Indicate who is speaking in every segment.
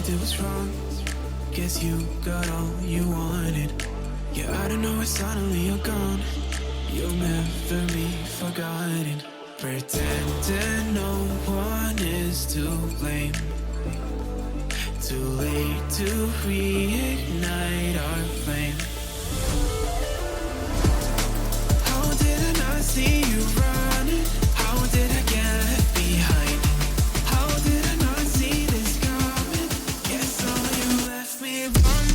Speaker 1: did was wrong. Guess you got all you wanted. Yeah, I don't know why suddenly you're gone. You'll never be forgotten. Pretending no one is to blame. Too late to reignite our flame. How did I not see you running? How did I get left behind? How did I not see this coming? Guess all you left me run.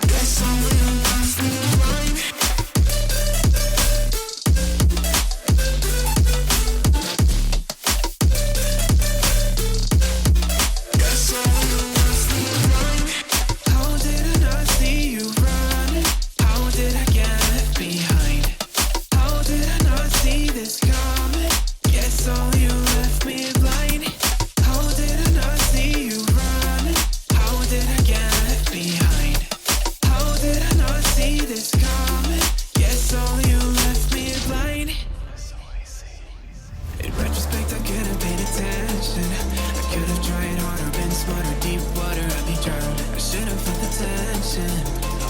Speaker 1: Guess all you left me run. Guess all you left me run. How did I not see you running? How did I get left behind? How did I not see this coming? Guess all you left me blind. How did I not see you running? How did I get left behind? How did I not see this coming? Guess all you left me blind. In retrospect, I could have paid attention. I could have tried harder, been smarter, deep water, I'd be drowned. I should have felt the tension.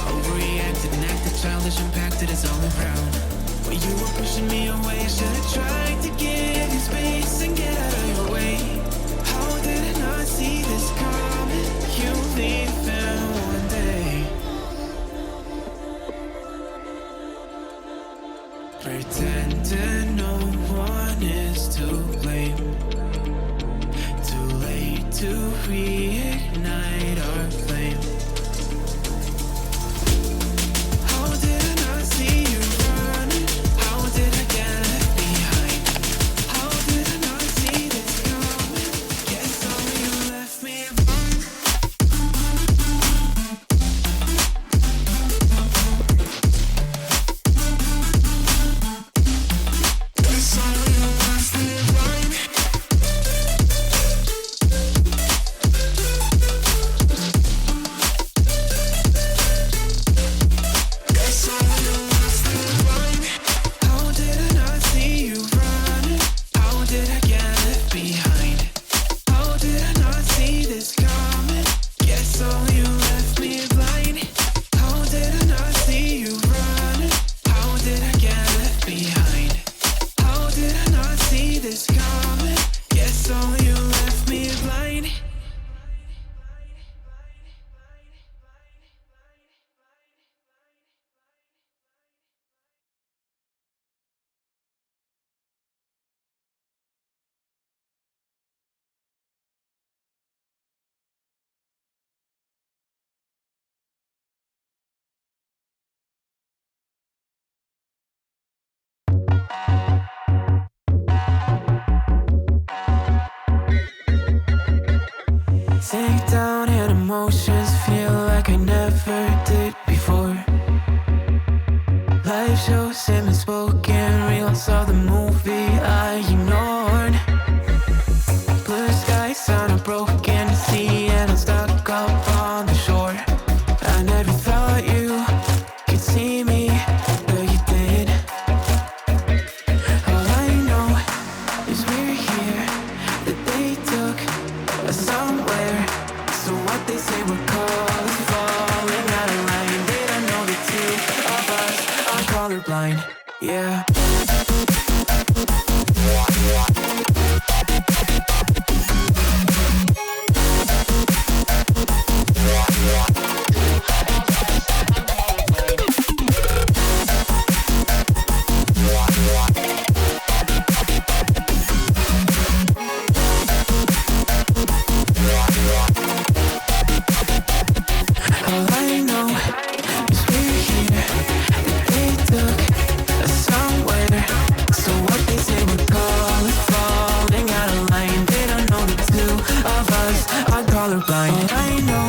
Speaker 1: Overreacted and acted childish, impacted as all around. When you were pushing me away, I should have tried to give you space and get out of your way. How did I not see this coming? You leaving one day. Pretending no one is to blame. Too late to reignite our flame. How did I not see you running? How did I get left behind? How did I not see this coming? Guess all you left me run. Guess all you left me run. Guess all you left me run. How did I not see you running? How did I get left behind? How did I not see this coming? Guess all you left me blind. How did I not see you running? How did I get left behind? How did I not see this coming? Guess all you left me blind. Sink down and emotions feel like I never did before. Life shows him spoken reels of the movie I ignored. Blue skies on a broken sea and I'm stuck up on the shore. I never thought you could see me, but you did. All I know is we're here, that they took us somewhere. So what they say we're called is falling out of line. They don't know the two of us are colorblind. Yeah. All I know is we're here, that they took us somewhere. So what they say we're called is falling out of line. They don't know the two of us are colorblind. All I know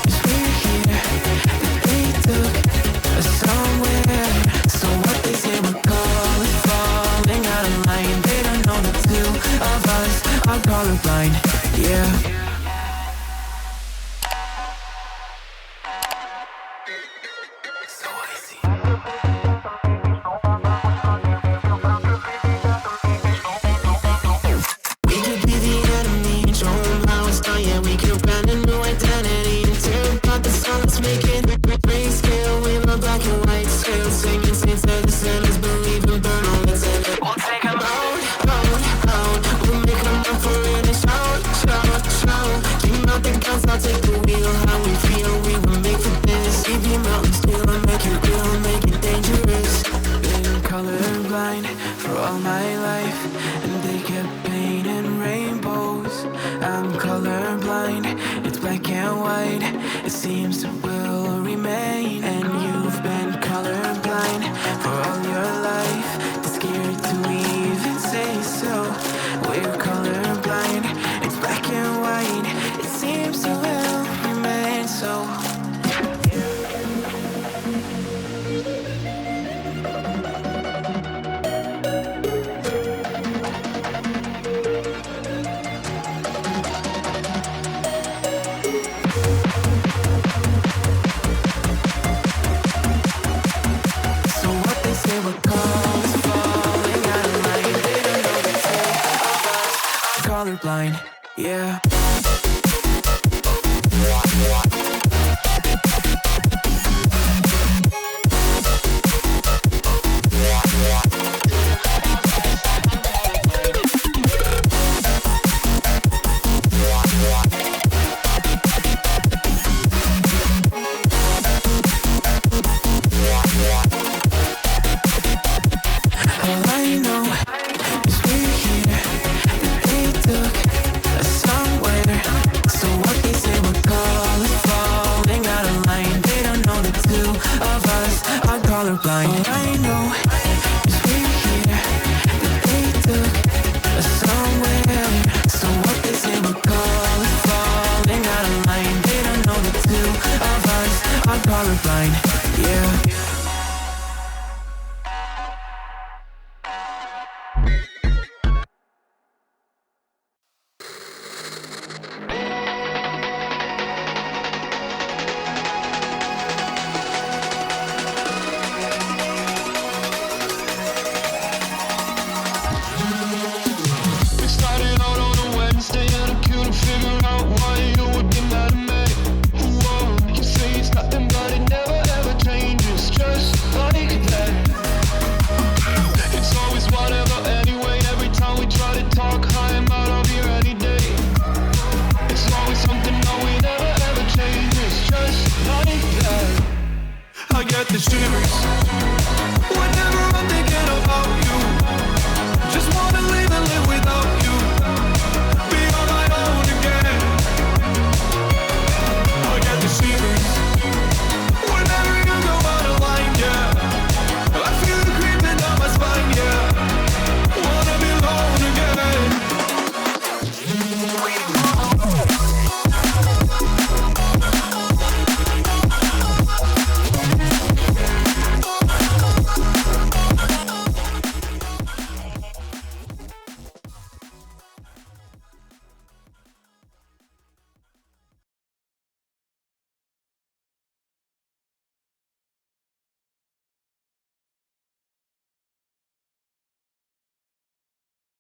Speaker 1: is we're here, that they took us somewhere. So what they say we're called is falling out of line. They don't know the two of us are colorblind. Yeah. face will remain. And you've been colorblind for all your life, too scared to even say so. We're colorblind, it's black and white, it seems to will remain so. Colorblind, yeah. All I know is we're here, that they took us somewhere. So what they say we're falling out of line. They don't know the two of us are colorblind. All I know is we're here, that they took us somewhere. So what they say we're falling out of line. They don't know the two of us are colorblind, yeah.
Speaker 2: The street